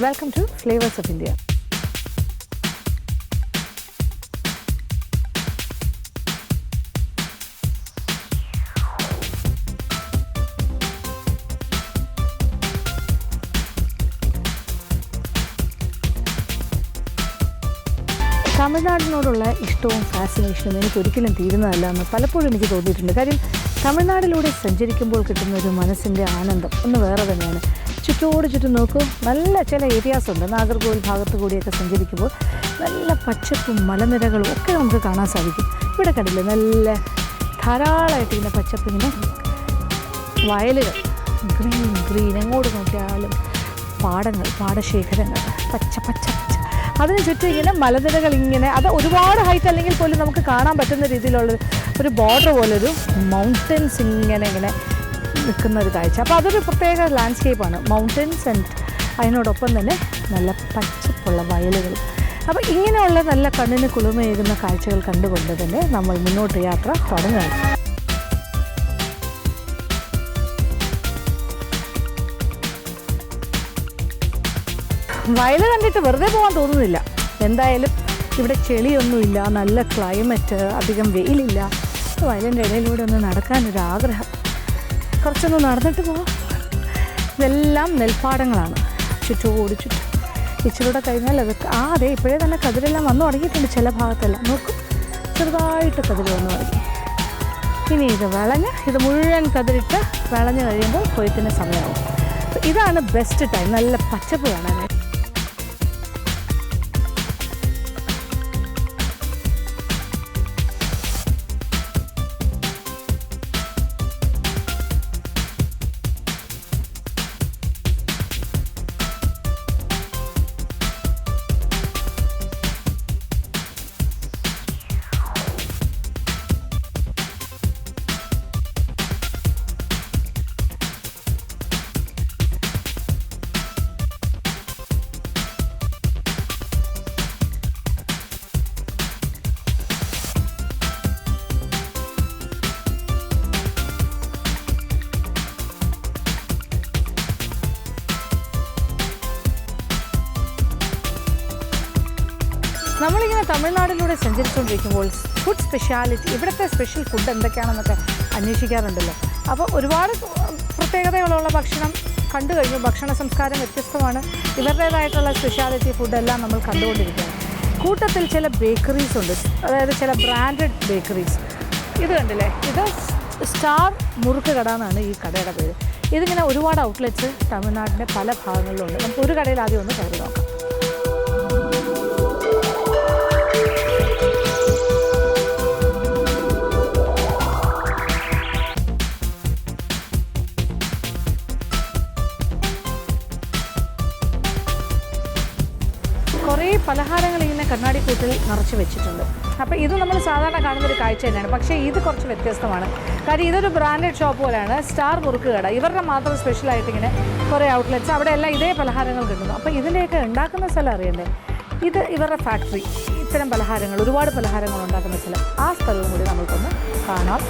Welcome to Flavors of India. തമിഴ്നാടിനോടുള്ള ഇഷ്ടവും ഫാസിനേഷനും എനിക്കൊരിക്കലും തീരുന്നതല്ല എന്ന് പലപ്പോഴും എനിക്ക് തോന്നിയിട്ടുണ്ട്. കാര്യം തമിഴ്നാടിലൂടെ സഞ്ചരിക്കുമ്പോൾ കിട്ടുന്ന ഒരു മനസ്സിൻ്റെ ആനന്ദം ഒന്ന് വേറെ തന്നെയാണ്. ചുറ്റോട് ചുറ്റും നോക്കൂ, നല്ല ചില ഏരിയാസ് ഉണ്ട്. നാഗർകോവിൽ ഭാഗത്ത് കൂടിയൊക്കെ സഞ്ചരിക്കുമ്പോൾ നല്ല പച്ചപ്പും മലനിരകളും ഒക്കെ നമുക്ക് കാണാൻ സാധിക്കും. ഇവിടെ കണ്ടില്ലേ, നല്ല ധാരാളമായിട്ട് ഇങ്ങനെ പച്ചപ്പിങ്ങനെ വയലുകൾ, ഗ്രീൻ എങ്ങോട്ട് നോക്കിയാലും പാടങ്ങൾ, പാടശേഖരങ്ങൾ, പച്ച പച്ച പച്ച. അതിന് ചുറ്റും ഇങ്ങനെ മലനിരകൾ ഇങ്ങനെ, അത് ഒരുപാട് ഹൈറ്റ് അല്ലെങ്കിൽ പോലും നമുക്ക് കാണാൻ പറ്റുന്ന രീതിയിലുള്ള ഒരു ബോർഡർ പോലൊരു മൗണ്ടൻസ് ഇങ്ങനെ നിൽക്കുന്ന ഒരു കാഴ്ച. അപ്പോൾ അതൊരു പ്രത്യേക ലാൻഡ്സ്കേപ്പാണ്. മൗണ്ടൻസ് ആൻഡ് അതിനോടൊപ്പം തന്നെ നല്ല പച്ചപ്പുള്ള വയലുകൾ. അപ്പോൾ ഇങ്ങനെയുള്ള നല്ല കണ്ണിന് കുളിർമയേകുന്ന കാഴ്ചകൾ കണ്ടുകൊണ്ട് തന്നെ നമ്മൾ മുന്നോട്ട് യാത്ര തുടങ്ങുകയാണ്. വയൽ കണ്ടിട്ട് വെറുതെ പോകാൻ തോന്നുന്നില്ല. എന്തായാലും ഇവിടെ ചെളിയൊന്നുമില്ല, നല്ല ക്ലൈമറ്റ്, അധികം വെയിലില്ല. വയലിൻ്റെ ഇടയിലൂടെ ഒന്ന് നടക്കാനൊരാഗ്രഹം. കുറച്ചൊന്ന് നടന്നിട്ട് പോകാം. ഇതെല്ലാം നെൽപ്പാടങ്ങളാണ് ചുറ്റോട് ചുറ്റും. ഇച്ചിലൂടെ കഴിഞ്ഞാൽ അതൊക്കെ അതെ ഇപ്പോഴേ തന്നെ കതിരെല്ലാം വന്നു തുടങ്ങിയിട്ടുണ്ട്. ചില ഭാഗത്തെല്ലാം നോക്കും, ചെറുതായിട്ട് കതിര് വന്നു തുടങ്ങി. ഇനി ഇത് വിളഞ്ഞ്, ഇത് മുഴുവൻ കതിരിട്ട് വിളഞ്ഞ് കഴിയുമ്പോൾ കൊയ്ത്തിന് സമയമാവും. ഇതാണ് ബെസ്റ്റ് ടൈം നല്ല പച്ചപ്പ് കാണാനായിട്ട്. നമ്മളിങ്ങനെ തമിഴ്നാടിലൂടെ സഞ്ചരിച്ചുകൊണ്ടിരിക്കുമ്പോൾ ഫുഡ് സ്പെഷ്യാലിറ്റി, ഇവിടുത്തെ സ്പെഷ്യൽ ഫുഡ് എന്തൊക്കെയാണെന്നൊക്കെ അന്വേഷിക്കാറുണ്ടല്ലോ. അപ്പോൾ ഒരുപാട് പ്രത്യേകതകളുള്ള ഭക്ഷണം കണ്ടു കഴിഞ്ഞു. ഭക്ഷണ സംസ്കാരം വ്യത്യസ്തമാണ്. ഇവരുടേതായിട്ടുള്ള സ്പെഷ്യാലിറ്റി ഫുഡെല്ലാം നമ്മൾ കണ്ടുകൊണ്ടിരിക്കുകയാണ്. കൂട്ടത്തിൽ ചില ബേക്കറീസ് ഉണ്ട്, അതായത് ചില ബ്രാൻഡഡ് ബേക്കറീസ്. ഇത് കണ്ടില്ലേ, ഇത് സ്റ്റാർ മുറുക്ക് കട എന്നാണ് ഈ കടയുടെ പേര്. ഇതിങ്ങനെ ഒരുപാട് ഔട്ട്ലെറ്റ്സ് തമിഴ്നാടിൻ്റെ പല ഭാഗങ്ങളിലുണ്ട്. നമുക്ക് ഒരു കടയിൽ ആദ്യം ഒന്ന് കയറി നോക്കാം. കുറേ പലഹാരങ്ങൾ ഇങ്ങനെ കണ്ണാടിക്കൂട്ടിൽ നിറച്ച് വെച്ചിട്ടുണ്ട്. അപ്പോൾ ഇത് നമ്മൾ സാധാരണ കാണുന്നൊരു കാഴ്ച തന്നെയാണ്. പക്ഷേ ഇത് കുറച്ച് വ്യത്യസ്തമാണ്. കാര്യം ഇതൊരു ബ്രാൻഡഡ് ഷോപ്പ് പോലെയാണ്, സ്റ്റാർ മുറുക്ക് കട. ഇവരുടെ മാത്രം സ്പെഷ്യലായിട്ട് ഇങ്ങനെ കുറേ ഔട്ട്ലെറ്റ്സ്, അവിടെ എല്ലാം ഇതേ പലഹാരങ്ങൾ കിട്ടുന്നു. അപ്പോൾ ഇതിൻ്റെയൊക്കെ ഉണ്ടാക്കുന്ന സ്ഥലം അറിയണ്ടേ. ഇത് ഇവരുടെ ഫാക്ടറി, ഇത്തരം പലഹാരങ്ങൾ, ഒരുപാട് പലഹാരങ്ങൾ ഉണ്ടാക്കുന്ന സ്ഥലം. ആ സ്ഥലവും കൂടി നമുക്കൊന്ന് കാണാം.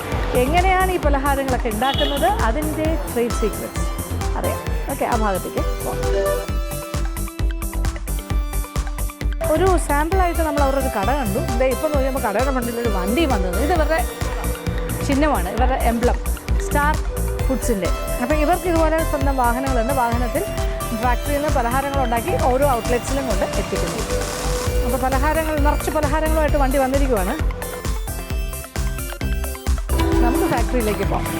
എങ്ങനെയാണ് ഈ പലഹാരങ്ങളൊക്കെ ഉണ്ടാക്കുന്നത്, അതിൻ്റെ ട്രേഡ് സീക്രറ്റ്സ് അറിയാം. ഓക്കെ, ആ ഭാഗത്തേക്ക് പോകാം. ഒരു സാമ്പിളായിട്ട് നമ്മൾ അവരുടെ കട കണ്ടു. ഇതേ ഇപ്പോൾ നോക്കിയപ്പോൾ കടയുടെ മുന്നിലൊരു വണ്ടി വന്നത്. ഇത് ഇവരുടെ ചിഹ്നമാണ്, ഇവരുടെ എംബ്ലം, സ്റ്റാർ ഫുഡ്സിൻ്റെ. അപ്പോൾ ഇവർക്ക് ഇതുപോലെ സ്വന്തം വാഹനങ്ങളുണ്ട്. വാഹനത്തിൽ ഫാക്ടറിയിൽ നിന്ന് പലഹാരങ്ങൾ ഉണ്ടാക്കി ഓരോ ഔട്ട്ലെറ്റ്സിലും കൊണ്ട് എത്തിക്കുന്നു. അപ്പോൾ പലഹാരങ്ങൾ, നിറച്ച് പലഹാരങ്ങളുമായിട്ട് വണ്ടി വന്നിരിക്കുവാണ്. നമുക്ക് ഫാക്ടറിയിലേക്ക് പോകാം.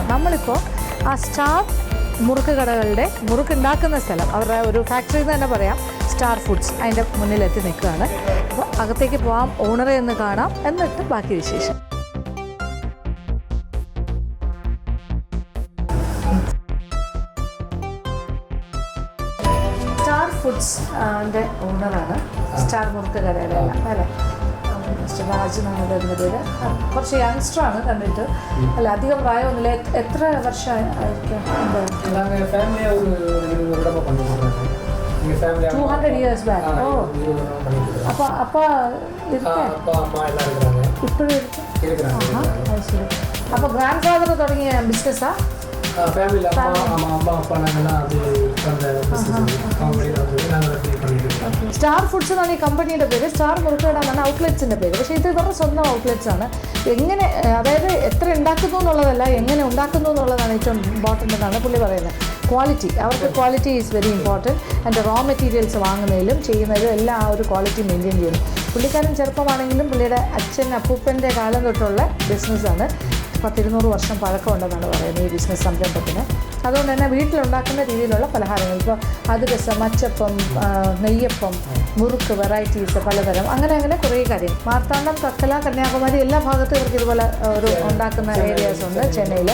നമ്മളിപ്പോൾ ആ സ്റ്റാർ മുറുക്ക് കടകളുടെ മുറുക്കുണ്ടാക്കുന്ന സ്ഥലം, അവരുടെ ഒരു ഫാക്ടറി എന്ന് തന്നെ പറയാം, സ്റ്റാർ ഫുഡ്സ്, അതിൻ്റെ മുന്നിലെത്തി നിൽക്കുകയാണ്. അപ്പോൾ അകത്തേക്ക് പോകാം, ഓണറെ ഒന്ന് കാണാം, എന്നിട്ട് ബാക്കി വിശേഷം. സ്റ്റാർ ഫുഡ്സ് ഓണറാണ്, സ്റ്റാർ മുറുക്ക് കടയുടെ എല്ലാം അല്ലേ. മിസ്റ്റർ രാജ് എന്നാണ് വരുന്ന പേര്. കുറച്ച് യങ്സ്റ്ററാണ് കണ്ടിട്ട്, അല്ല അധികം പ്രായമൊന്നുമില്ല. എത്ര വർഷമായിരിക്കും? 200 years back. Oh. அப்பா இப்படி இருக்கு. அப்போ கிராண்ட் ஃபாதர் தொடங்கிய பிஸ்னஸா? ஃபேமிலியில் அம்மா அப்பா நாங்கள்லாம் அது സ്റ്റാർ ഫുഡ്സ് എന്നാണ് ഈ കമ്പനിയുടെ പേര്. സ്റ്റാർ മുറുക്കടാന്നാണ് ഔട്ട്ലെറ്റ്സിൻ്റെ പേര്. പക്ഷേ ഇത് ഇവരുടെ സ്വന്തം ഔട്ട്ലെറ്റ്സ് ആണ്. എങ്ങനെ, അതായത് എത്ര ഉണ്ടാക്കുന്നു എന്നുള്ളതല്ല, എങ്ങനെ ഉണ്ടാക്കുന്നു എന്നുള്ളതാണ് ഏറ്റവും ഇമ്പോർട്ടൻ്റ് എന്നാണ് പുള്ളി പറയുന്നത്. ക്വാളിറ്റി, അവർക്ക് ക്വാളിറ്റി ഈസ് വെരി ഇമ്പോർട്ടൻറ്റ്. അതിൻ്റെ റോ മെറ്റീരിയൽസ് വാങ്ങുന്നതിലും ചെയ്യുന്നതിലും എല്ലാം ആ ഒരു ക്വാളിറ്റി മെയിൻറ്റെയിൻ ചെയ്യുന്നു. പുള്ളിക്കാരൻ ചെറുപ്പമാണെങ്കിലും പുള്ളിയുടെ അപ്പൂപ്പൻ്റെ കാലം തൊട്ടുള്ള ബിസിനസ്സാണ്. 100-200 വർഷം പഴക്കമുണ്ടെന്നാണ് പറയുന്നത് ഈ ബിസിനസ് സംരംഭത്തിന്. അതുകൊണ്ട് തന്നെ വീട്ടിലുണ്ടാക്കുന്ന രീതിയിലുള്ള പലഹാരങ്ങൾ, ഇപ്പോൾ അതിരസം, അച്ചപ്പം, നെയ്യപ്പം, മുറുക്ക്, വെറൈറ്റീസ് പലതരം, അങ്ങനെ കുറേ കാര്യം. മാർത്താണ്ഡം, തക്കല, കന്യാകുമാരി എല്ലാ ഭാഗത്തും ഇവർക്ക് ഇതുപോലെ ഒരു ഉണ്ടാക്കുന്ന ഏരിയാസ് ഉണ്ട് ചെന്നൈയിൽ.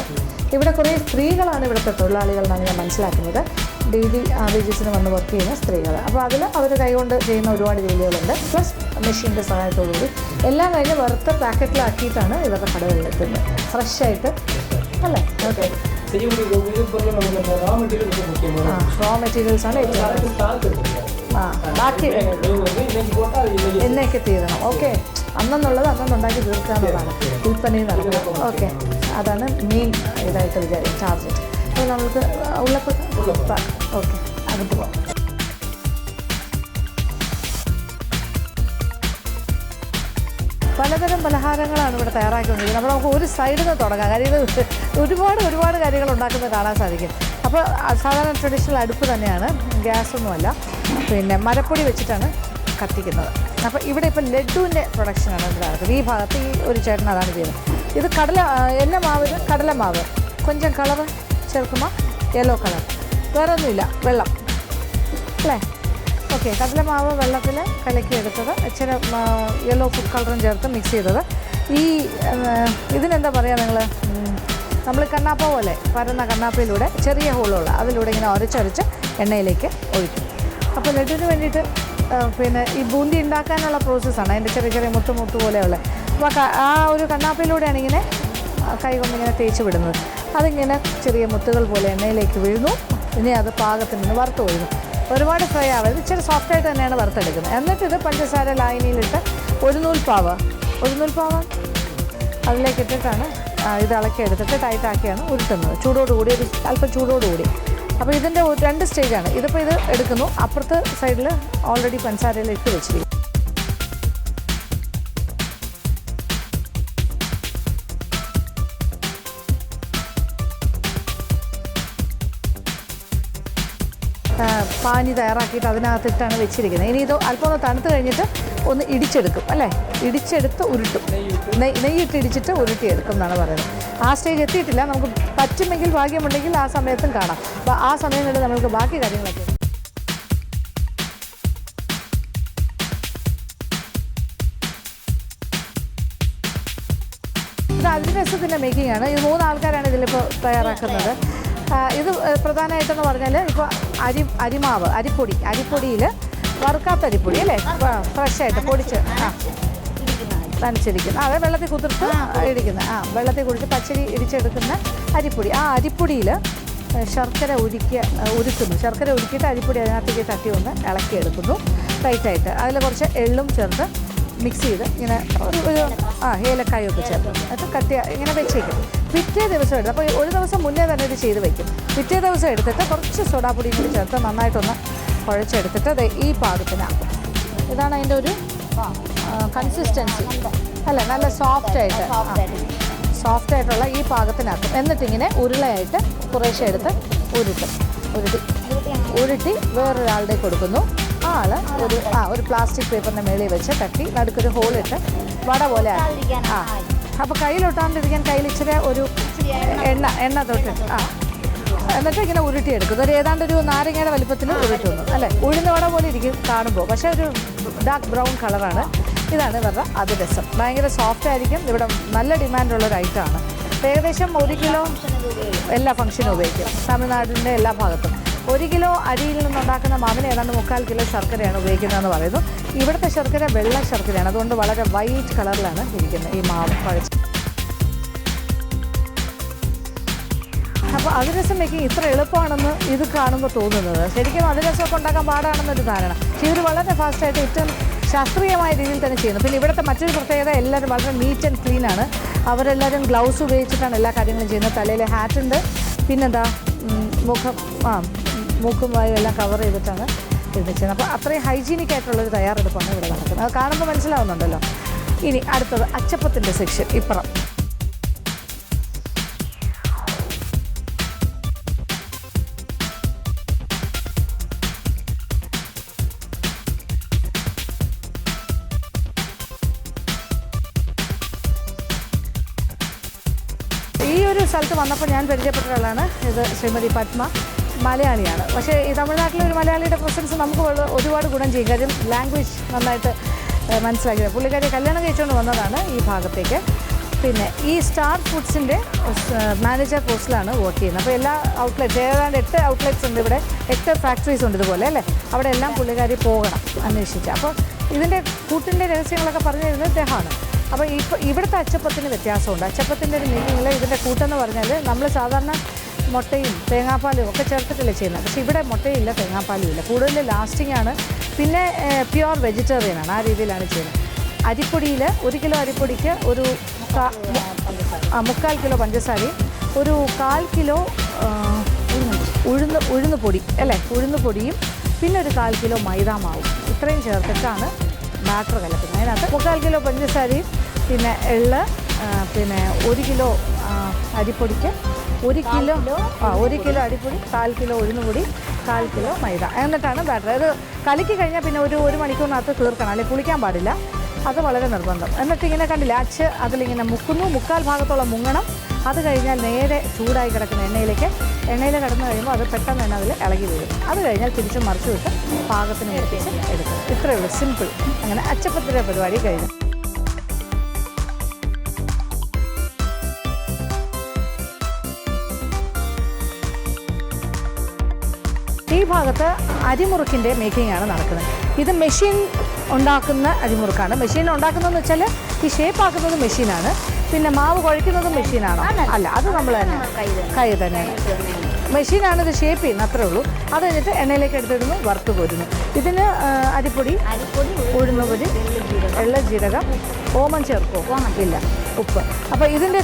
ഇവിടെ കുറേ സ്ത്രീകളാണ് ഇവിടുത്തെ തൊഴിലാളികൾ എന്നാണ് ഞാൻ മനസ്സിലാക്കുന്നത്. ഡെയിലി വേജസിന് വന്ന് വർക്ക് ചെയ്യുന്ന സ്ത്രീകൾ. അപ്പോൾ അതിൽ അവർ കൈകൊണ്ട് ചെയ്യുന്ന ഒരുപാട് ജോലികളുണ്ട്. പ്ലസ് മെഷീൻ്റെ സഹായത്തോടുകൂടി എല്ലാം കഴിഞ്ഞ് വറുത്ത പാക്കറ്റിലാക്കിയിട്ടാണ് ഇവരുടെ കടകളിൽ എത്തുന്നത്. ഫ്രഷായിട്ട് അല്ലേ? ഓക്കെ. റോ മെറ്റീരിയൽസ് ആണ് ഏറ്റവും ബാക്കി എന്നൊക്കെ തീരണം. ഓക്കെ, അന്നെന്നുള്ളത് അന്നുണ്ടാക്കി തീർക്കാനുള്ളതാണ് വിൽപ്പനയും നടക്കുന്നത്. ഓക്കെ, അതാണ് മെയിൻ ഇതായിട്ട് വിചാരിക്കും ടാർഗറ്റ്. അപ്പോൾ നമുക്ക് ഉള്ളപ്പോൾ ഓക്കെ അകത്ത് പോകാം. പലതരം പലഹാരങ്ങളാണ് ഇവിടെ തയ്യാറാക്കിക്കൊണ്ടിരിക്കുന്നത്. അപ്പോൾ നമുക്ക് ഒരു സൈഡിൽ നിന്ന് തുടങ്ങാം. കാര്യം ഇത് ഒരുപാട് കാര്യങ്ങൾ ഉണ്ടാക്കുന്നത് കാണാൻ സാധിക്കും. അപ്പോൾ സാധാരണ ട്രഡീഷണൽ അടുപ്പ് തന്നെയാണ്, ഗ്യാസൊന്നുമല്ല. പിന്നെ മരപ്പൊടി വെച്ചിട്ടാണ് കത്തിക്കുന്നത്. അപ്പോൾ ഇവിടെ ഇപ്പോൾ ലഡുവിൻ്റെ പ്രൊഡക്ഷനാണ് ഇവിടെ നടക്കുന്നത്. ഈ ഭാഗത്ത് ഈ ഒരു ചേട്ടൻ അതാണ് ചെയ്യുന്നത്. ഇത് എന്ന മാവിന് കടലമാവ്, കൊഞ്ചം കളർ ചേർക്കുമ്പോൾ യെല്ലോ കളർ, വേറെ ഒന്നുമില്ല, വെള്ളം അല്ലേ? ഓക്കെ, കടലമാവ് വെള്ളത്തിൽ കലക്കിയെടുത്തത്, ഇച്ചിരി യെല്ലോ ഫുഡ് കളറും ചേർത്ത് മിക്സ് ചെയ്തത്. ഈ ഇതിനെന്താ പറയുക നമ്മൾ കണ്ണാപ്പ പോലെ പരന്ന കണ്ണാപ്പയിലൂടെ ചെറിയ ഹോളുള്ള അതിലൂടെ ഇങ്ങനെ ഉരച്ചൊരച്ച് എണ്ണയിലേക്ക് ഒഴിക്കും. അപ്പോൾ ലഡുവിന് വേണ്ടിയിട്ട് പിന്നെ ഈ ബൂന്തി ഉണ്ടാക്കാനുള്ള പ്രോസസ്സാണ്. അതിൻ്റെ ചെറിയ മുത്ത് പോലെയുള്ള. അപ്പോൾ ആ ഒരു കണ്ണാപ്പയിലൂടെയാണ് ഇങ്ങനെ കൈ കൊണ്ടിങ്ങനെ തേച്ച് വിടുന്നത്. അതിങ്ങനെ ചെറിയ മുത്തുകൾ പോലെ എണ്ണയിലേക്ക് വീഴുന്നു. ഇനി അത് പാകത്തിന് നിന്ന് വറുത്ത് ഒഴുകും. ഒരുപാട് ഫ്രൈ ആവരുത്, ഇച്ചിരി സോഫ്റ്റായിട്ട് തന്നെയാണ് വറുത്തെടുക്കുന്നത്. എന്നിട്ട് ഇത് പഞ്ചസാര ലായനിയിലിട്ട് ഒരു നൂൽപ്പാവ് അതിലേക്ക് ഇട്ടിട്ടാണ് ഇത് ഇളക്കി എടുത്തിട്ട് ടൈറ്റാക്കിയാണ് ഉരുട്ടുന്നത്. ചൂടോടുകൂടി, ഒരു അല്പം ചൂടോടുകൂടി. അപ്പോൾ ഇതിൻ്റെ 2 സ്റ്റേജാണ്. ഇതിപ്പോൾ ഇത് എടുക്കുന്നു, അപ്പുറത്ത് സൈഡിൽ ഓൾറെഡി പഞ്ചസാരയിൽ ഇട്ട് വെച്ചിരിക്കും. പാനി തയ്യാറാക്കിയിട്ട് അതിനകത്തിട്ടാണ് വെച്ചിരിക്കുന്നത്. ഇനി ഇത് അല്പം ഒന്ന് തണുത്ത് കഴിഞ്ഞിട്ട് ഒന്ന് ഇടിച്ചെടുക്കും അല്ലേ? ഇടിച്ചെടുത്ത് ഉരുട്ടും. നെയ്യിട്ട് ഇടിച്ചിട്ട് ഉരുട്ടിയെടുക്കും എന്നാണ് പറയുന്നത്. ആ സ്റ്റേജ് എത്തിയിട്ടില്ല. നമുക്ക് പറ്റുമെങ്കിൽ ഭാഗ്യമുണ്ടെങ്കിൽ ആ സമയത്തും കാണാം. അപ്പോൾ ആ സമയങ്ങളിൽ നമുക്ക് ബാക്കി കാര്യങ്ങളൊക്കെ. ഇത് അതിരസത്തിൻ്റെ മേക്കിംഗ് ആണ്. ഇത് 3 ആൾക്കാരാണ് ഇതിലിപ്പോൾ തയ്യാറാക്കുന്നത്. ഇത് പ്രധാനമായിട്ടെന്ന് പറഞ്ഞാൽ ഇപ്പോൾ അരിപ്പൊടിയിൽ വറുക്കാത്ത അരിപ്പൊടി അല്ലേ, ഫ്രഷായിട്ട് പൊടിച്ച് നനച്ചിരിക്കുന്ന, അതെ, വെള്ളത്തിൽ കുതിർത്ത് ഇടിക്കുന്ന, വെള്ളത്തിൽ കുടിച്ച് പച്ചരി ഇടിച്ചെടുക്കുന്ന അരിപ്പൊടി. ആ അരിപ്പൊടിയിൽ ശർക്കര ഉരുക്കുന്നു. ശർക്കര ഉരുക്കിയിട്ട് അരിപ്പൊടി അതിനകത്തേക്ക് തട്ടി ഒന്ന് ഇളക്കിയെടുക്കുന്നു ടൈറ്റായിട്ട്. അതിൽ കുറച്ച് എള്ളും ചേർത്ത് മിക്സ് ചെയ്ത് ഇങ്ങനെ ഒരു ഏലക്കായൊക്കെ ചേർത്ത് എന്നിട്ട് ഇങ്ങനെ വെച്ചേക്കും. പിറ്റേ ദിവസം എടുത്ത്, അപ്പോൾ ഒരു ദിവസം മുന്നേ തന്നെ ഇത് ചെയ്ത് വയ്ക്കും. പിറ്റേ ദിവസം എടുത്തിട്ട് കുറച്ച് സോഡാപ്പൊടിയും കൂടി ചേർത്ത് നന്നായിട്ടൊന്ന് കുഴച്ചെടുത്തിട്ട് ഈ പാകത്തിനാക്കും. ഇതാണ് അതിൻ്റെ ഒരു കൺസിസ്റ്റൻസി അല്ലേ, നല്ല സോഫ്റ്റായിട്ടുള്ള ഈ പാകത്തിനാക്കും. എന്നിട്ടിങ്ങനെ ഉരുളയായിട്ട് കുറേശ്ശെ എടുത്ത് ഉരുട്ടി വേറൊരാളുടെ കൊടുക്കുന്നു. ആൾ ഒരു പ്ലാസ്റ്റിക് പേപ്പറിൻ്റെ മേളിൽ വെച്ച് തട്ടി നടുക്കൊരു ഹോളിട്ട് വട പോലെ ആക്കി. അപ്പോൾ കയ്യിലൊട്ടാണ്ടിരിക്കാൻ കയ്യിൽ ഇച്ചിരി ഒരു എണ്ണ തൊട്ടിട്ട് എന്നിട്ട് ഇങ്ങനെ ഉരുട്ടിയെടുക്കുന്നു. ഏതാണ്ടൊരു നാരങ്ങയുടെ വലിപ്പത്തിൽ ഉരുട്ടുന്നു അല്ലേ? ഉഴുന്ന വട പോലെ ഇരിക്കും കാണുമ്പോൾ, പക്ഷേ ഒരു ഡാർക്ക് ബ്രൗൺ കളറാണ്. ഇതാണ് ഇവരുടെ അതിരസം. ഭയങ്കര സോഫ്റ്റ് ആയിരിക്കും. ഇവിടെ നല്ല ഡിമാൻഡുള്ളൊരു ഐറ്റമാണ്. ഏകദേശം 1 കിലോ എല്ലാ ഫംഗ്ഷനും ഉപയോഗിക്കും. തമിഴ്നാടിൻ്റെ എല്ലാ ഭാഗത്തും 1 കിലോ അരിയിൽ നിന്നുണ്ടാക്കുന്ന മാവിന് ഏതാണ്ട് 3/4 കിലോ ശർക്കരയാണ് ഉപയോഗിക്കുന്നതെന്ന് പറയുന്നു. ഇവിടുത്തെ ശർക്കര വെള്ള ശർക്കരയാണ്, അതുകൊണ്ട് വളരെ വൈറ്റ് കളറിലാണ് ഇരിക്കുന്നത് ഈ മാവ് കുഴച്ച്. അപ്പോൾ അതിരസം മേക്കിങ് ഇത്ര എളുപ്പമാണെന്ന് ഇത് കാണുമ്പോൾ തോന്നുന്നത്. ശരിക്കും അതിരസമൊക്കെ ഉണ്ടാക്കാൻ പാടാണെന്നൊരു ധാരണ. പക്ഷേ ഇവർ വളരെ ഫാസ്റ്റായിട്ട് ഏറ്റവും ശാസ്ത്രീയമായ രീതിയിൽ തന്നെ ചെയ്യുന്നു. പിന്നെ ഇവിടുത്തെ മറ്റൊരു പ്രത്യേകത, എല്ലാവരും വളരെ നീറ്റ് ആൻഡ് ക്ലീൻ ആണ്. അവരെല്ലാവരും ഗ്ലൗസ് ഉപയോഗിച്ചിട്ടാണ് എല്ലാ കാര്യങ്ങളും ചെയ്യുന്നത്. തലയിൽ ഹാറ്റുണ്ട്, പിന്നെന്താ മൂക്കും വായും എല്ലാം കവർ ചെയ്തിട്ടാണ് ഇത് ചെയ്യുന്നത്. അപ്പോൾ അത്രയും ഹൈജീനിക് ആയിട്ടുള്ളൊരു തയ്യാറെടുപ്പാണ് ഇവിടെ നടക്കുന്നത്. അത് കാണുമ്പോൾ മനസ്സിലാവുന്നുണ്ടല്ലോ. ഇനി അടുത്തത് അച്ചപ്പത്തിൻ്റെ സെക്ഷൻ. ഇപ്പുറം ഈ ഒരു സ്ഥലത്ത് വന്നപ്പോൾ ഞാൻ പരിചയപ്പെട്ട ഒരാളാണ്. ഇത് ശ്രീമതി പത്മ, മലയാളിയാണ്. പക്ഷേ ഈ തമിഴ്നാട്ടിലെ ഒരു മലയാളിയുടെ പ്രസൻസ് നമുക്ക് ഒരുപാട് ഗുണം ചെയ്യും. കാര്യം ലാംഗ്വേജ് നന്നായിട്ട് മനസ്സിലാക്കിയത്. പുള്ളിക്കാരി കല്യാണം കഴിച്ചുകൊണ്ട് വന്നതാണ് ഈ ഭാഗത്തേക്ക്. പിന്നെ ഈ സ്റ്റാർ ഫുഡ്സിൻ്റെ മാനേജർ പോസ്റ്റിലാണ് വർക്ക് ചെയ്യുന്നത്. അപ്പോൾ എല്ലാ ഔട്ട്ലെറ്റ്സ്, ഏതാണ്ട് 8 ഔട്ട്ലെറ്റ്സ് ഉണ്ട് ഇവിടെ, 8 ഫാക്ടറീസ് ഉണ്ട് ഇതുപോലെ അല്ലേ. അവിടെ എല്ലാം പുള്ളിക്കാരി പോകണം അന്വേഷിച്ച്. അപ്പോൾ ഇതിൻ്റെ കൂട്ടിൻ്റെ രഹസ്യങ്ങളൊക്കെ പറഞ്ഞു തരുന്നത് ഇദ്ദേഹമാണ്. അപ്പോൾ ഇവിടുത്തെ അച്ചപ്പത്തിന് വ്യത്യാസമുണ്ട്. അച്ചപ്പത്തിൻ്റെ ഒരു മീനിങ്ങിൽ ഇതിൻ്റെ കൂട്ടെന്ന് പറഞ്ഞാൽ നമ്മൾ സാധാരണ മുട്ടയും തേങ്ങാപ്പാലും ഒക്കെ ചേർത്തിട്ടല്ലേ ചെയ്യുന്നത്. പക്ഷേ ഇവിടെ മുട്ടയില്ല, തേങ്ങാപ്പാലും ഇല്ല. കൂടുതൽ ലാസ്റ്റിംഗ് ആണ്. പിന്നെ പ്യുവർ വെജിറ്റേറിയനാണ്, ആ രീതിയിലാണ് ചെയ്യുന്നത്. അരിപ്പൊടിയിൽ 1 കിലോ അരിപ്പൊടിക്ക് ഒരു 3/4 കിലോ പഞ്ചസാരയും ഒരു 1/4 കിലോ ഉഴുന്ന് പൊടി അല്ലേ, ഉഴുന്ന് പൊടിയും പിന്നെ ഒരു 1/4 കിലോ മൈദാമാവും ഇത്രയും ചേർത്തിട്ടാണ് ബാറ്റർ കലക്കുന്നത്. അതിനകത്ത് 3/4 കിലോ പഞ്ചസാരയും പിന്നെ എള്ള്, പിന്നെ 1 കിലോ അരിപ്പൊടിക്ക് 1 കിലോ അരിപ്പൊടി, 1/4 കിലോ ഉഴുന്ന് പൊടി, 1/4 കിലോ മൈദ, എന്നിട്ടാണ് ബാറ്റർ. ഇത് കലക്കി കഴിഞ്ഞാൽ പിന്നെ ഒരു മണിക്കൂറിനകത്ത് തീർക്കണം, അല്ലെങ്കിൽ പുളിക്കാൻ പാടില്ല. അത് വളരെ നിർബന്ധം. എന്നിട്ട് ഇങ്ങനെ കണ്ടില്ല, അച്ച് അതിലിങ്ങനെ മുക്കുന്നു, 1/4 ഭാഗത്തോളം മുങ്ങണം. അത് കഴിഞ്ഞാൽ നേരെ ചൂടായി കിടക്കുന്ന എണ്ണയിൽ കിടന്നു കഴിയുമ്പോൾ അത് പെട്ടെന്ന് തന്നെ അതിൽ ഇളകി വീഴും. അത് കഴിഞ്ഞാൽ തിരിച്ചും മറിച്ചു വിട്ട് പാകത്തിന് മുറിപ്പിച്ച് എടുക്കും. ഇത്രയേ ഉള്ളൂ, സിമ്പിൾ. അങ്ങനെ അച്ചപ്പത്തിൻ്റെ പരിപാടി കഴിഞ്ഞു. ഈ ഭാഗത്ത് അരിമുറുക്കിൻ്റെ മേക്കിംഗ് ആണ് നടക്കുന്നത്. ഇത് മെഷീൻ ഉണ്ടാക്കുന്ന അരിമുറുക്കാണ്. മെഷീൻ ഉണ്ടാക്കുന്നതെന്ന് വെച്ചാൽ ഈ ഷേപ്പ് ആക്കുന്നത് മെഷീനാണ്. പിന്നെ മാവ് കുഴയ്ക്കുന്നതും മെഷീനാണോ? അല്ല, അത് നമ്മൾ തന്നെ കൈ തന്നെയാണ്. മെഷീനാണ് ഇത് ഷേപ്പ് ചെയ്യുന്നത്, അത്രേ ഉള്ളൂ. അത് കഴിഞ്ഞിട്ട് എണ്ണയിലേക്ക് എടുത്തിടുന്നു, വറുത്ത് കോരുന്നു. ഇതിന് അരിപ്പൊടി, ഉഴുന്നുപൊടി, എള്ള ജീരകം, ഓമം ചേർക്കുമോ? ഇല്ല, ഉപ്പ്. അപ്പോൾ ഇതിൻ്റെ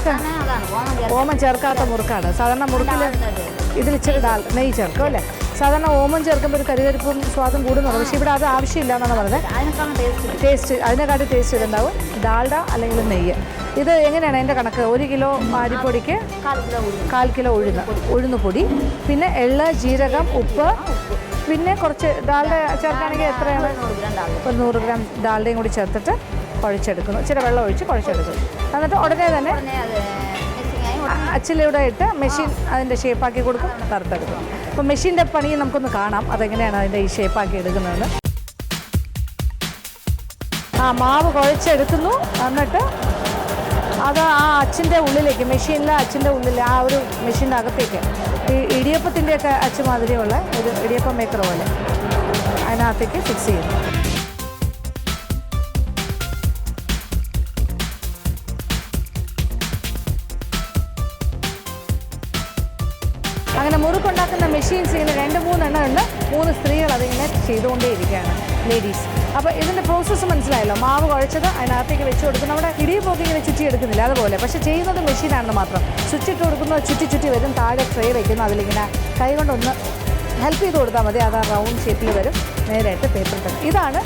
ഓമം ചേർക്കാത്ത മുറുക്കാണ്. സാധാരണ മുറുക്കിൽ ഇതിൽ ഇച്ചിരി നെയ്യ് ചേർക്കും അല്ലേ. സാധാരണ ഓമം ചേർക്കുമ്പോൾ ഒരു കരുകരിപ്പും സ്വാദും കൂടുന്നുള്ളൂ. പക്ഷേ ഇവിടെ അത് ആവശ്യമില്ല എന്നാണ് പറഞ്ഞത്. അതിനെക്കാട്ടി ടേസ്റ്റ് ഇതുണ്ടാവും ഡാൽഡ അല്ലെങ്കിൽ നെയ്യ്. ഇത് എങ്ങനെയാണ് എൻ്റെ കണക്ക്? 1 കിലോ അരിപ്പൊടിക്ക് 1/4 കിലോ ഉഴുന്ന് പൊടി, പിന്നെ എള്ള്, ജീരകം, ഉപ്പ്, പിന്നെ കുറച്ച് ഡാൽഡ ചേർക്കുകയാണെങ്കിൽ എത്രയാണ്? ഒരു 100 ഗ്രാം ഡാൽഡയും കൂടി ചേർത്തിട്ട് കുഴച്ചെടുക്കുന്നു. ഇച്ചിരി വെള്ളം ഒഴിച്ച് കുഴച്ചെടുക്കുന്നു. എന്നിട്ട് ഉടനെ തന്നെ അച്ചിലൂടെ ഇട്ട് മെഷീൻ അതിൻ്റെ ഷേപ്പാക്കി കൊടുക്കും, വറുത്തെടുക്കും. അപ്പോൾ മെഷീൻ്റെ പണി നമുക്കൊന്ന് കാണാം, അതെങ്ങനെയാണ് അതിൻ്റെ ഈ ഷേപ്പാക്കി എടുക്കുന്നതെന്ന്. മാവ് കുഴച്ചെടുക്കുന്നു. എന്നിട്ട് അത് ആ അച്ചിൻ്റെ ഉള്ളിലേക്ക്, മെഷീനിലെ അച്ചിൻ്റെ ഉള്ളിൽ, ആ ഒരു മെഷീൻ്റെ അകത്തേക്ക് ഈ ഇടിയപ്പത്തിൻ്റെയൊക്കെ അച്ച് മാതിരിയുള്ള ഒരു ഇടിയപ്പം മേക്കർ പോലെ അതിനകത്തേക്ക് ഫിക്സ് ചെയ്യുന്നു. അങ്ങനെ മുറുക്കുണ്ടാക്കുന്ന മെഷീൻസ് ഇങ്ങനെ 2-3 എണ്ണം ഉണ്ട്. 3 സ്ത്രീകൾ അതിങ്ങനെ ചെയ്തുകൊണ്ടേയിരിക്കുകയാണ്, ലേഡീസ്. അപ്പോൾ ഇതിൻ്റെ പ്രോസസ്സ് മനസ്സിലായല്ലോ. മാവ് കുഴച്ചത് അതിനകത്തേക്ക് വെച്ച് കൊടുക്കും. നമ്മുടെ ഇടിയപ്പൊക്കെ ഇങ്ങനെ ചുറ്റി എടുക്കുന്നില്ല അതുപോലെ, പക്ഷേ ചെയ്യുന്നത് മെഷീനാണെന്ന് മാത്രം. സ്വിച്ച് ഇട്ട് കൊടുക്കുന്നത് ചുറ്റി വരും. താഴെ ട്രേ വയ്ക്കുന്നു, അതിലിങ്ങനെ കൈ കൊണ്ടൊന്ന് ഹെൽപ്പ് ചെയ്ത് കൊടുത്താൽ മതി. അത് ആ റൗണ്ട് ഷേപ്പിൽ വരും. നേരായിട്ട് പേപ്പർ ഇട്ടു. ഇതാണ്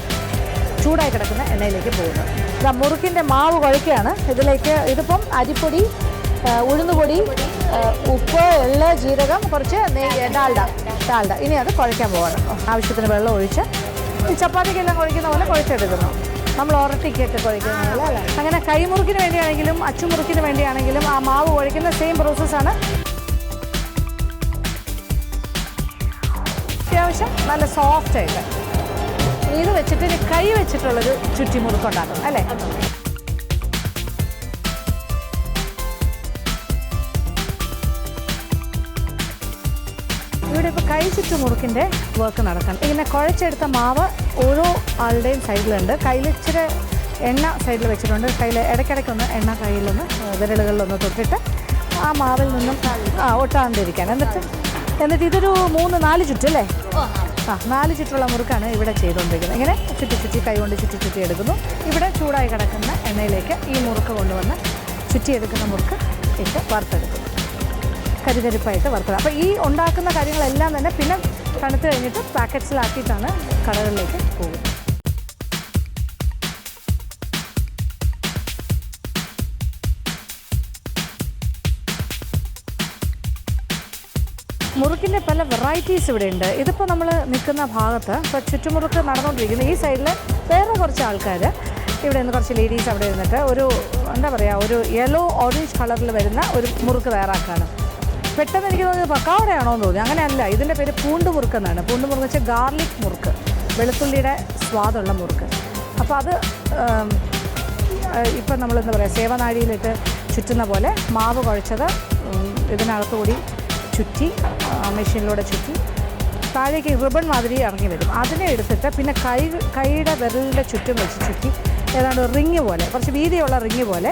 ചൂടായി കിടക്കുന്ന എണ്ണയിലേക്ക് പോകുന്നത്. ഇതാ മുറുക്കിൻ്റെ മാവ് കുഴയ്ക്കുകയാണ്. ഇതിപ്പം അരിപ്പൊടി, ഉഴുന്നുപൊടി, ഉപ്പ്, എള്ള്, ജീരകം, കുറച്ച് നെയ്യ്, ഡാൽഡ. ഇനി അത് കുഴയ്ക്കാൻ പോകണം. ആവശ്യത്തിന് വെള്ളം ഒഴിച്ച് ഈ ചപ്പാത്തിക്കെല്ലാം കുഴയ്ക്കുന്ന പോലെ കുഴച്ചെടുക്കുന്നു. നമ്മൾ ഒറട്ടിക്കൊക്കെ കുഴയ്ക്കുന്ന പോലെ അല്ലേ. അങ്ങനെ കൈമുറുക്കിന് വേണ്ടിയാണെങ്കിലും അച്ചുമുറുക്കിന് വേണ്ടിയാണെങ്കിലും ആ മാവ് കുഴയ്ക്കുന്ന സെയിം പ്രോസസ്സാണ്. അത്യാവശ്യം നല്ല സോഫ്റ്റായിട്ട് ഇത് വെച്ചിട്ട് കൈ വെച്ചിട്ടുള്ളൊരു ചുറ്റിമുറുക്കുണ്ടാക്കും അല്ലേ. ഇവിടെ ഇപ്പോൾ കൈ ചുറ്റുമുറുക്കിൻ്റെ വർക്ക് നടക്കണം. ഇങ്ങനെ കുഴച്ചെടുത്ത മാവ് ഓരോ ആളുടെയും സൈഡിലുണ്ട്. കയ്യിൽ ഇച്ചിരി എണ്ണ സൈഡിൽ വെച്ചിട്ടുണ്ട്. കയ്യിൽ ഇടയ്ക്കിടയ്ക്കൊന്ന് എണ്ണ കയ്യിലൊന്ന് വിരലുകളിലൊന്ന് തൊട്ടിട്ട് ആ മാവിൽ നിന്നും ഒട്ടാണ്ടിരിക്കാൻ. എന്നിട്ട് ഇതൊരു 3-4 ചുറ്റല്ലേ? ആ 4 ചുറ്റുള്ള മുറുക്കാണ് ഇവിടെ ചെയ്തുകൊണ്ടിരിക്കുന്നത്. ഇങ്ങനെ ചുറ്റി കൈകൊണ്ട് ചുറ്റി എടുക്കുന്നു. ഇവിടെ ചൂടായി കിടക്കുന്ന എണ്ണയിലേക്ക് ഈ മുറുക്ക് കൊണ്ടുവന്ന് ചുറ്റിയെടുക്കുന്ന മുറുക്ക് ഇട്ട് വറുത്തെടുക്കുന്നു. കരികരിപ്പായിട്ട് വറുത്തത്. അപ്പോൾ ഈ ഉണ്ടാക്കുന്ന കാര്യങ്ങളെല്ലാം തന്നെ പിന്നെ തണുത്ത് കഴിഞ്ഞിട്ട് പാക്കറ്റ്സിലാക്കിയിട്ടാണ് കടകളിലേക്ക് പോകുന്നത്. മുറുക്കിൻ്റെ പല വെറൈറ്റീസ് ഇവിടെ ഉണ്ട്. ഇതിപ്പോൾ നമ്മൾ നിൽക്കുന്ന ഭാഗത്ത് ഇപ്പോൾ ചുറ്റുമുറുക്ക് നടന്നുകൊണ്ടിരിക്കുന്നത്. ഈ സൈഡിൽ വേറെ കുറച്ച് ആൾക്കാർ ഇവിടെ നിന്ന്, കുറച്ച് ലേഡീസ് അവിടെ ഇരുന്നിട്ട് ഒരു എന്താ പറയുക, ഒരു യെല്ലോ ഓറഞ്ച് കളറിൽ വരുന്ന ഒരു മുറുക്ക് തയ്യാറാക്കുകയാണ്. പെട്ടെന്ന് എനിക്ക് തോന്നിയത് പക്കാവടയാണോ എന്ന് തോന്നി. അങ്ങനെയല്ല, ഇതിൻ്റെ പേര് പൂണ്ടുമുറുക്ക് എന്നാണ്. പൂണ്ടുമുറുക്ക് വെച്ചാൽ ഗാർലിക് മുറുക്ക്, വെളുത്തുള്ളിയുടെ സ്വാദുള്ള മുറുക്ക്. അപ്പോൾ അത് ഇപ്പം നമ്മളെന്താ പറയുക, സേവനാഴിയിലിട്ട് ചുറ്റുന്ന പോലെ മാവ് കുഴച്ചത് ഇതിനകത്തുകൂടി ചുറ്റി മെഷീനിലൂടെ ചുറ്റി താഴേക്ക് റിബൺ മാതിരി ഇറങ്ങി വരും. അതിനെ എടുത്തിട്ട് പിന്നെ കൈയുടെ വിരലിൻ്റെ ചുറ്റും വെച്ച് ചുറ്റി ഏതാണ്ട് റിങ് പോലെ, കുറച്ച് വീതിയുള്ള റിങ് പോലെ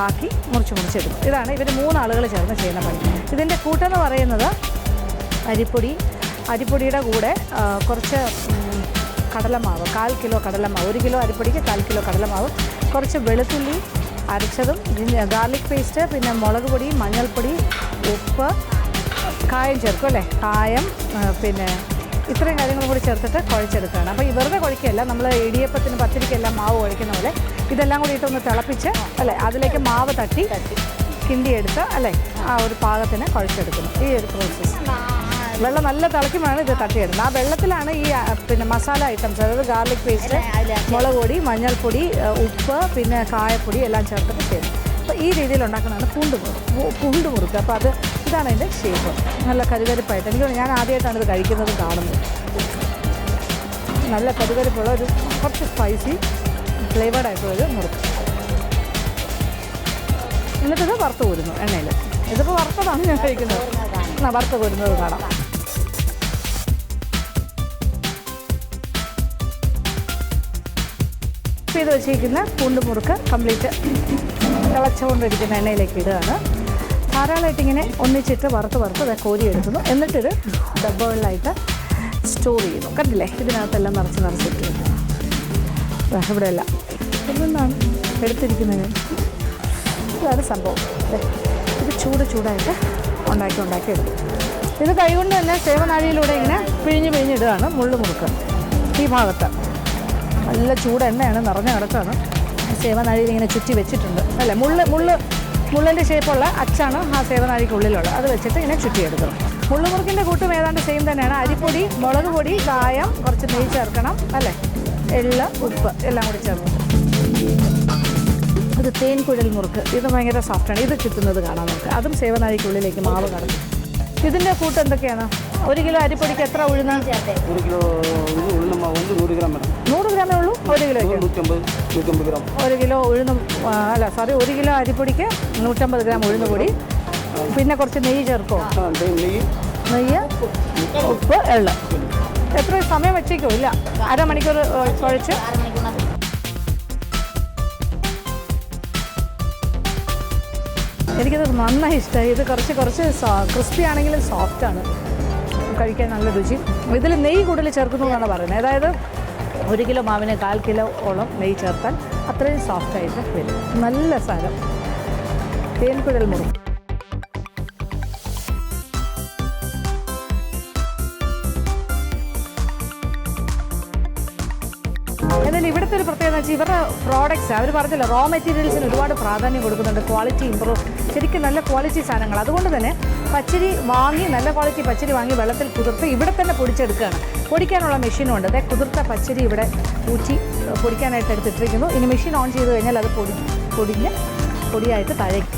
ആക്കി മുറിച്ചെടുക്കും. ഇതാണ് ഇവർ 3 ആളുകൾ ചേർന്ന് ചെയ്യുന്ന പണി. ഇതിൻ്റെ കൂട്ടെന്ന് പറയുന്നത് അരിപ്പൊടിയുടെ കൂടെ കുറച്ച് കടലമാവ്, 1/4 കിലോ കടലമാവ്, 1 കിലോ അരിപ്പൊടിക്ക് 1/4 കിലോ കടലമാവ്, കുറച്ച് വെളുത്തുള്ളി അരച്ചതും, ഗാർലിക് പേസ്റ്റ്, പിന്നെ മുളക് പൊടി, മഞ്ഞൾപ്പൊടി, ഉപ്പ്, കായം ചേർക്കും അല്ലേ, കായം, പിന്നെ ഇത്രയും കാര്യങ്ങളും കൂടി ചേർത്തിട്ട് കുഴച്ചെടുക്കുകയാണ്. അപ്പോൾ ഈ വെറുതെ കുഴക്കുകയല്ല, നമ്മൾ ഇടിയപ്പത്തിന് പത്തിരിക്കെല്ലാം മാവ് കുഴക്കുന്ന പോലെ ഇതെല്ലാം കൂടി ഇട്ടൊന്ന് തിളപ്പിച്ച് അല്ലേ, അതിലേക്ക് മാവ് തട്ടി കിണ്ടിയെടുത്ത് അല്ലേ ആ ഒരു പാകത്തിന് കുഴച്ചെടുക്കുന്നു. ഈ ഒരു പ്രോസസ്സ് വെള്ളം നല്ല തിളയ്ക്കുമ്പോഴാണ് ഇത് തട്ടിയിടുന്നത്. ആ വെള്ളത്തിലാണ് ഈ പിന്നെ മസാല ഐറ്റംസ്, അതായത് ഗാർലിക് പേസ്റ്റ്, മുളക് പൊടി, മഞ്ഞൾപ്പൊടി, ഉപ്പ്, പിന്നെ കായപ്പൊടി എല്ലാം ചേർത്തിട്ട് ചെയ്യും. അപ്പോൾ ഈ രീതിയിൽ ഉണ്ടാക്കുന്നതാണ് പൂണ്ടുമുറുക്ക്. അപ്പോൾ ഇതാണ് അതിൻ്റെ ഷേപ്പ്. നല്ല കരുകരിപ്പായിട്ട് ഞാൻ ആദ്യമായിട്ടാണ് ഇത് കഴിക്കുന്നത് കാണുന്നത്. നല്ല കരുകരിപ്പുള്ള ഒരു കുറച്ച് സ്പൈസി ഫ്ലേവേർഡ് ആയിട്ടുള്ളൊരു മുറുക്ക്. എന്നിട്ടിത് വറുത്ത് കോരുന്നു എണ്ണയിൽ. ഇതിപ്പോൾ വറുത്തതാണ് ഞാൻ കഴിക്കുന്നത്. വറുത്ത് കോരുന്നത് കാണാം. ഇപ്പോൾ ഇത് വെച്ചിരിക്കുന്ന പൂണ്ടുമുറുക്ക് കംപ്ലീറ്റ് തിളച്ചുകൊണ്ടിരിക്കുന്ന എണ്ണയിലേക്ക് ഇടുകയാണ്. ധാരാളമായിട്ട് ഇങ്ങനെ ഒന്നിച്ചിട്ട് വറുത്ത് കോരിയെടുക്കുന്നു. എന്നിട്ടൊരു ഡബ്ബകളിലായിട്ട് സ്റ്റോർ ചെയ്യുന്നു. കണ്ടില്ലേ, ഇതിനകത്തെല്ലാം നിറച്ചിട്ട് ഇവിടെ എല്ലാം ഒന്നാണ് എടുത്തിരിക്കുന്നത്. ഇതാണ് സംഭവം. ഇത് ചൂടായിട്ട് ഉണ്ടാക്കി എടുക്കും. ഇത് കൈകൊണ്ട് തന്നെ സേവനാഴിയിലൂടെ ഇങ്ങനെ പിഴിഞ്ഞിടുകയാണ് മുള്ളുമുറുക്ക്. ഈ ഭാഗത്ത് നല്ല ചൂടെണ്ണയാണ്, നിറഞ്ഞ കിടക്കാണ്. സേവനാഴിയിൽ ഇങ്ങനെ ചുറ്റി വെച്ചിട്ടുണ്ട് അല്ലേ, മുള്ളിൻ്റെ ഷേപ്പുള്ള അച്ചാണ് ആ സേവനാഴിക്കുള്ളിലുള്ളത്. അത് വെച്ചിട്ട് ഇങ്ങനെ ചുറ്റിയെടുക്കണം. മുള്ളുമുറുക്കിൻ്റെ കൂട്ടും ഏതാണ്ട് സെയിം തന്നെയാണ്. അരിപ്പൊടി, മുളക് പൊടി, കായം, കുറച്ച് നെയ്യ് ചേർക്കണം അല്ലേ, എള്ള്, ഉപ്പ് എല്ലാം കൂടി ചേർക്കണം. ഇത് തേൻകുഴൽ മുറുക്ക്. ഇത് ഭയങ്കര സോഫ്റ്റാണ്. ഇത് ചുറ്റുന്നത് കാണാൻ നമുക്ക്. അതും സേവനാഴിക്കുള്ളിലേക്ക് മാവ് കടന്നു. ഇതിൻ്റെ കൂട്ട് എന്തൊക്കെയാണ്? 1 കിലോ അരിപ്പൊടിക്ക് എത്ര ഉഴുന്ന്? 1 കിലോ ഉഴുന്ന് മാവ് 100 ഗ്രാം വേണം. 100 ഗ്രാമേ ഉള്ളൂ 1 കിലോയ്ക്ക്? 150 ഗ്രാം. 1 കിലോ ഉഴുന്ന് 1 കിലോ അരിപ്പൊടിക്ക് 150 ഗ്രാം ഉഴുന്ന് പൊടി. പിന്നെ കുറച്ച് നെയ്യ് ചേർക്കോ? നെയ്യ്, ഉപ്പ്, എള്ള്. എത്ര സമയം വെച്ചേക്കോ? ഇല്ല, അരമണിക്കൂർ കുഴച്ച്. എനിക്കിത് നന്നായി ഇഷ്ടമായി. ഇത് കുറച്ച് ക്രിസ്പി ആണെങ്കിലും സോഫ്റ്റാണ്, കഴിക്കാൻ നല്ല രുചി. ഇതിൽ നെയ്യ് കൂടുതൽ ചേർക്കുന്നു എന്നാണ് പറയുന്നത്. അതായത് 1 കിലോ മാവിന് 1/4 കിലോ ഓളം നെയ്യ് ചേർത്താൽ അത്രയും സോഫ്റ്റായിട്ട് വരും. നല്ല സാധനം. തേൻകുഴൽ മുറുക്ക്. എന്നാലും ഇവിടുത്തെ ഒരു പ്രത്യേകത വെച്ചാൽ ഇവരുടെ പ്രോഡക്റ്റ്സ്, അവർ പറഞ്ഞില്ല, റോ മെറ്റീരിയൽസിന് ഒരുപാട് പ്രാധാന്യം കൊടുക്കുന്നുണ്ട്. ക്വാളിറ്റി ഇമ്പ്രൂവ്, ശരിക്കും നല്ല ക്വാളിറ്റി സാധനങ്ങൾ. അതുകൊണ്ട് തന്നെ പച്ചരി വാങ്ങി, നല്ല ക്വാളിറ്റി പച്ചരി വാങ്ങി വെള്ളത്തിൽ കുതിർത്ത് ഇവിടെ തന്നെ പൊടിച്ചെടുക്കുകയാണ്. പൊടിക്കാനുള്ള മെഷീനും ഉണ്ട്. അതേ കുതിർത്ത പച്ചരി ഇവിടെ ഊറ്റി പൊടിക്കാനായിട്ട് എടുത്തിട്ടിരിക്കുന്നു. ഇനി മെഷീൻ ഓൺ ചെയ്ത് കഴിഞ്ഞാൽ അത് പൊടിഞ്ഞ് പൊടിയായിട്ട് താഴേക്ക്.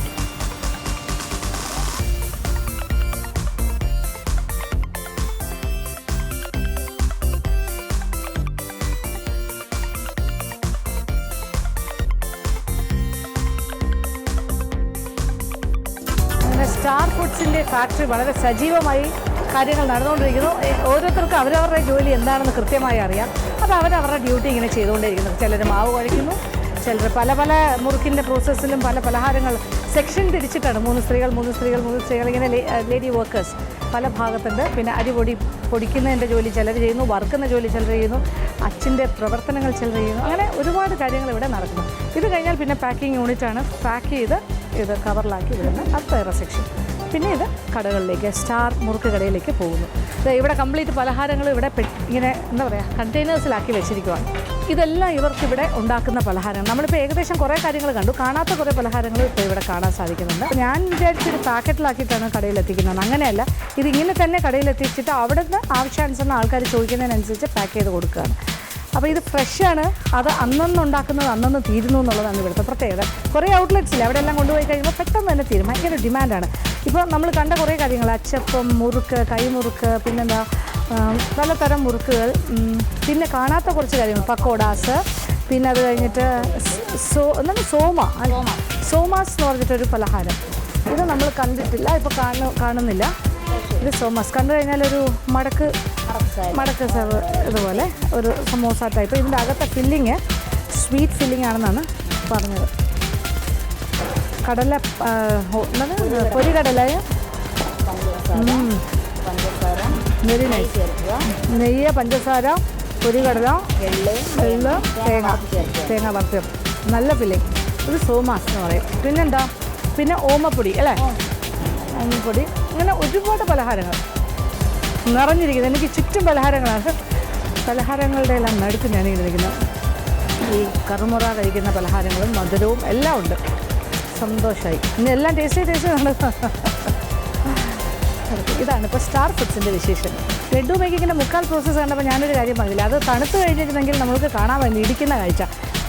സ്റ്റാർ ഫുഡ്സിൻ്റെ ഫാക്ടറി വളരെ സജീവമായി കാര്യങ്ങൾ നടന്നുകൊണ്ടിരിക്കുന്നു. ഓരോരുത്തർക്കും അവരവരുടെ ജോലി എന്താണെന്ന് കൃത്യമായി അറിയാം. അപ്പോൾ അവരവരുടെ ഡ്യൂട്ടി ഇങ്ങനെ ചെയ്തുകൊണ്ടേയിരിക്കുന്നു. ചിലർ മാവ് കുഴയ്ക്കുന്നു, ചിലർ പല പല മുറുക്കിൻ്റെ പ്രോസസ്സിലും പല പലഹാരങ്ങൾ സെക്ഷൻ തിരിച്ചിട്ടാണ് 3 സ്ത്രീകൾ ഇങ്ങനെ ലേഡി വർക്കേഴ്സ് പല ഭാഗത്തുണ്ട്. പിന്നെ അരി പൊടിക്കുന്നതിൻ്റെ ജോലി ചിലർ ചെയ്യുന്നു, വറുക്കുന്ന ജോലി ചിലർ ചെയ്യുന്നു, അച്ഛൻ്റെ പ്രവർത്തനങ്ങൾ ചിലർ ചെയ്യുന്നു. അങ്ങനെ ഒരുപാട് കാര്യങ്ങൾ ഇവിടെ നടക്കുന്നു. ഇത് കഴിഞ്ഞാൽ പിന്നെ പാക്കിംഗ് യൂണിറ്റാണ്. പാക്ക് ചെയ്ത് ഇത് കവറിലാക്കി വിടുന്ന അത് വേറെ സെക്ഷൻ. പിന്നെ ഇത് കടകളിലേക്ക്, സ്റ്റാർ മുറുക്ക് കടയിലേക്ക് പോകുന്നു. ഇവിടെ കംപ്ലീറ്റ് പലഹാരങ്ങൾ ഇവിടെ ഇങ്ങനെ എന്താ പറയുക കണ്ടെയ്നേഴ്സിലാക്കി വെച്ചിരിക്കുവാണ്. ഇതെല്ലാം ഇവർക്കിവിടെ ഉണ്ടാക്കുന്ന പലഹാരങ്ങൾ. നമ്മളിപ്പോൾ ഏകദേശം കുറേ കാര്യങ്ങൾ കണ്ടു, കാണാത്ത കുറേ പലഹാരങ്ങൾ ഇപ്പോൾ ഇവിടെ കാണാൻ സാധിക്കുന്നുണ്ട്. ഞാൻ വിചാരിച്ചൊരു പാക്കറ്റിലാക്കിയിട്ടാണ് കടയിലെത്തിക്കുന്നത്. അങ്ങനെയല്ല, ഇതിങ്ങനെ തന്നെ കടയിലെത്തിച്ചിട്ട് അവിടെ നിന്ന് ആവശ്യാനുസരണം ആൾക്കാർ ചോദിക്കുന്നതിനനുസരിച്ച് പാക്ക് ചെയ്ത് കൊടുക്കുകയാണ്. അപ്പോൾ ഇത് ഫ്രഷാണ്. അത് അന്നൊന്നുണ്ടാക്കുന്നത് അന്നൊന്ന് തീരുന്നു എന്നുള്ളതാണ് ഇവിടുത്തെ പ്രത്യേകത. കുറേ ഔട്ട്ലെറ്റ്സില്ല, അവിടെ എല്ലാം കൊണ്ടുപോയി കഴിയുമ്പോൾ പെട്ടെന്ന് തന്നെ തീരും. ഭയങ്കര ഡിമാൻഡാണ്. ഇപ്പോൾ നമ്മൾ കണ്ട കുറേ കാര്യങ്ങൾ, അച്ചപ്പം, മുറുക്ക്, കൈമുറുക്ക്, പിന്നെന്താ പലതരം മുറുക്കുകൾ, പിന്നെ കാണാത്ത കുറച്ച് കാര്യങ്ങൾ, പക്കോടാസ്, പിന്നെ അത് കഴിഞ്ഞിട്ട് സോമാസ് എന്ന് പറഞ്ഞിട്ടൊരു പലഹാരം. ഇത് നമ്മൾ കണ്ടിട്ടില്ല, ഇപ്പോൾ കാണുന്നില്ല. ഇത് സോമാസ് കണ്ടു കഴിഞ്ഞാൽ ഒരു മടക്ക് സെർവ് ഇതുപോലെ ഒരു സമോസ ടൈപ്പ്. ഇതിൻ്റെ അകത്തെ ഫില്ലിങ് സ്വീറ്റ് ഫില്ലിംഗ് ആണെന്നാണ് പറഞ്ഞത്. കടല പൊരികടലയും വെരി നൈസ്. നെയ്യ്, പഞ്ചസാര, പൊരികടല, എള്ള്, തേങ്ങ വറുത്ത് നല്ല ഫില്ലിങ്. ഇത് സോമാസ് എന്ന് പറയും. പിന്നെന്താ, പിന്നെ ഓമപ്പൊടി അല്ലേ, ഓമപ്പൊടി. ഇങ്ങനെ ഒരുപാട് പലഹാരങ്ങൾ നിറഞ്ഞിരിക്കുന്നത്. എനിക്ക് ചുറ്റും പലഹാരങ്ങളാണ്. പലഹാരങ്ങളുടെ എല്ലാം നടുക്ക് ഞാൻ ഇരിക്കുന്നത്. ഈ കറുമുറ കഴിക്കുന്ന പലഹാരങ്ങളും മധുരവും എല്ലാം ഉണ്ട്. സന്തോഷമായി. ഇനി എല്ലാം ടേസ്റ്റ് ഇതാണ് ഇപ്പോൾ സ്റ്റാർ ഫുഡ്സിൻ്റെ വിശേഷം. ലഡ്ഡു മേക്കിങ്ങിൻ്റെ 3/4 പ്രോസസ്സ് കണ്ടപ്പോൾ ഞാനൊരു കാര്യം പറഞ്ഞില്ല, അത് തണുത്ത് കഴിഞ്ഞിരുന്നെങ്കിൽ നമുക്ക് കാണാൻ വേണ്ടി ഇടിക്കുന്ന കാഴ്ച.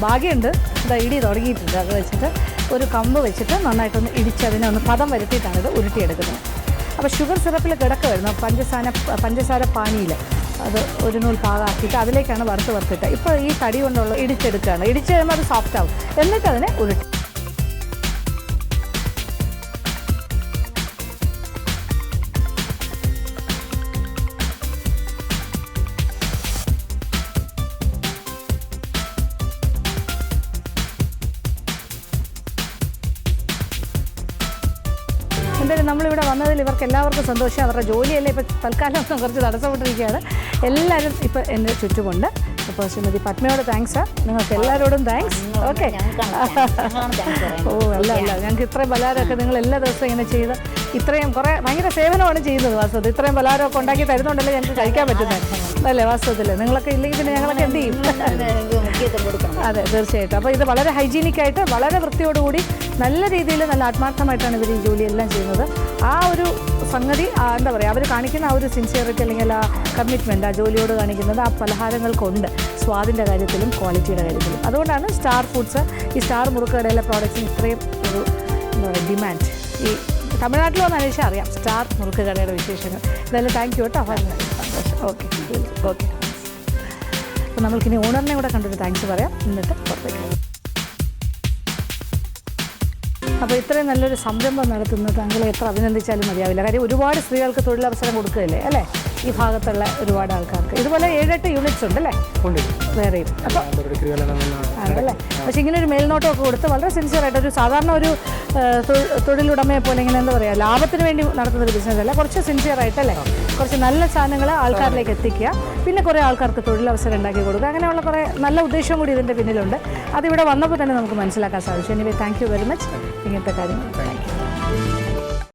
ഭാഗ്യമുണ്ട്, ഇത് ഇടി തുടങ്ങിയിട്ടുണ്ട്. അത് വെച്ചിട്ട് ഒരു കമ്പ് വെച്ചിട്ട് നന്നായിട്ടൊന്ന് ഇടിച്ച് അതിനെ ഒന്ന് പദം വരുത്തിയിട്ടാണ് ഇത് ഉരുട്ടിയെടുക്കുന്നത്. അപ്പോൾ ഷുഗർ സിറപ്പിൽ കിടക്ക വരുന്നു, പഞ്ചസാര പാനിയിൽ അത് ഒരു നൂൽ പാകാക്കിയിട്ട് അതിലേക്കാണ് വറുത്തിട്ട് ഇപ്പോൾ ഈ തടി കൊണ്ടുള്ള ഇടിച്ചെടുക്കുകയാണ്. ഇടിച്ച് കഴിയുമ്പോൾ അത് സോഫ്റ്റ് ആവും. എന്നിട്ട് അതിനെ ഉരുട്ടി. എന്തായാലും നമ്മളിവിടെ വന്നതിൽ ഇവർക്ക് എല്ലാവർക്കും സന്തോഷം. അവരുടെ ജോലിയല്ലേ ഇപ്പോൾ തൽക്കാലം കുറച്ച് തടസ്സപ്പെട്ടിരിക്കുകയാണ്. എല്ലാവരും ഇപ്പോൾ എൻ്റെ ചുറ്റുമുണ്ട്. അപ്പോൾ ശ്രീമതി പത്മയോട് താങ്ക്സ്. നിങ്ങൾക്ക് എല്ലാവരോടും താങ്ക്സ്. ഓക്കെ. അല്ല ഞങ്ങൾക്ക് ഇത്രയും പലഹാരമൊക്കെ നിങ്ങൾ എല്ലാ ദിവസവും ഇങ്ങനെ ചെയ്ത് ഇത്രയും കുറേ ഭയങ്കര സേവനമാണ് ചെയ്യുന്നത്. വാസ്തവത്തിൽ ഇത്രയും പലഹാരമൊക്കെ ഉണ്ടാക്കി തരുന്നുണ്ടല്ലേ ഞങ്ങൾക്ക് കഴിക്കാൻ പറ്റുന്നത് അല്ലേ? വാസ്തവത്തിൽ നിങ്ങളൊക്കെ ഇല്ലെങ്കിൽ പിന്നെ ഞങ്ങളൊക്കെ എന്ത് ചെയ്യും? അതെ, തീർച്ചയായിട്ടും. അപ്പോൾ ഇത് വളരെ ഹൈജീനിക്കായിട്ട് വളരെ വൃത്തിയോടുകൂടി നല്ല രീതിയിൽ നല്ല ആത്മാർത്ഥമായിട്ടാണ് ഇവർ ഈ ജോലിയെല്ലാം ചെയ്യുന്നത്. ആ ഒരു സംഗതി എന്താ പറയുക, അവർ കാണിക്കുന്ന ആ ഒരു സിൻസിയറിറ്റി അല്ലെങ്കിൽ ആ കമ്മിറ്റ്മെൻറ്റ് ആ ജോലിയോട് കാണിക്കുന്നത് ആ പലഹാരങ്ങൾക്കുണ്ട്, സ്വാദിൻ്റെ കാര്യത്തിലും ക്വാളിറ്റിയുടെ കാര്യത്തിലും. അതുകൊണ്ടാണ് സ്റ്റാർ ഫുഡ്സ്, ഈ സ്റ്റാർ മുറുക്ക് കടയിലെ പ്രോഡക്റ്റ്സിന് ഇത്രയും ഒരു എന്താ പറയുക ഡിമാൻഡ്. ഈ തമിഴ്നാട്ടിൽ വന്ന് അന്വേഷിച്ചാൽ അറിയാം സ്റ്റാർ മുറുക്ക് കടയുടെ വിശേഷങ്ങൾ. എന്തായാലും താങ്ക് യു കേട്ടോ. സന്തോഷം. ഓക്കെ. അപ്പോൾ നമ്മൾക്കിനി ഓണറിനെ കൂടെ കണ്ടിട്ട് താങ്ക്സ് പറയാം, എന്നിട്ട് പുറത്തേക്ക്. അപ്പോൾ ഇത്രയും നല്ലൊരു സംരംഭം നടത്തുന്നത് താങ്കളെ എത്ര അഭിനന്ദിച്ചാലും മതിയാവില്ല. കാര്യം ഒരുപാട് സ്ത്രീകൾക്ക് തൊഴിലവസരം കൊടുക്കുകയല്ലേ അല്ലേ ഈ ഭാഗത്തുള്ള ഒരുപാട് ആൾക്കാർക്ക്. ഇതുപോലെ 7-8 യൂണിറ്റ്സ് ഉണ്ട് അല്ലേ വേറെയും. അപ്പോൾ ആണല്ലേ. പക്ഷേ ഇങ്ങനെ ഒരു മേൽനോട്ടമൊക്കെ കൊടുത്ത് വളരെ സിൻസിയറായിട്ട് ഒരു സാധാരണ ഒരു തൊഴിലുടമയെ പോലെ ഇങ്ങനെ എന്താ പറയുക ലാഭത്തിന് വേണ്ടി നടത്തുന്ന ഒരു ബിസിനസ് അല്ല, കുറച്ച് സിൻസിയറായിട്ടല്ലേ, കുറച്ച് നല്ല സാധനങ്ങൾ ആൾക്കാരിലേക്ക് എത്തിക്കുക, പിന്നെ കുറേ ആൾക്കാർക്ക് തൊഴിലവസരം ഉണ്ടാക്കി കൊടുക്കുക. അങ്ങനെയുള്ള കുറേ നല്ല ഉദ്ദേശവും കൂടി ഇതിൻ്റെ പിന്നിലുണ്ട്. അതിവിടെ വന്നപ്പോൾ തന്നെ നമുക്ക് മനസ്സിലാക്കാൻ സാധിച്ചു. Anyway thank you very much ഇങ്ങനത്തെ കാര്യങ്ങൾ. Thank you.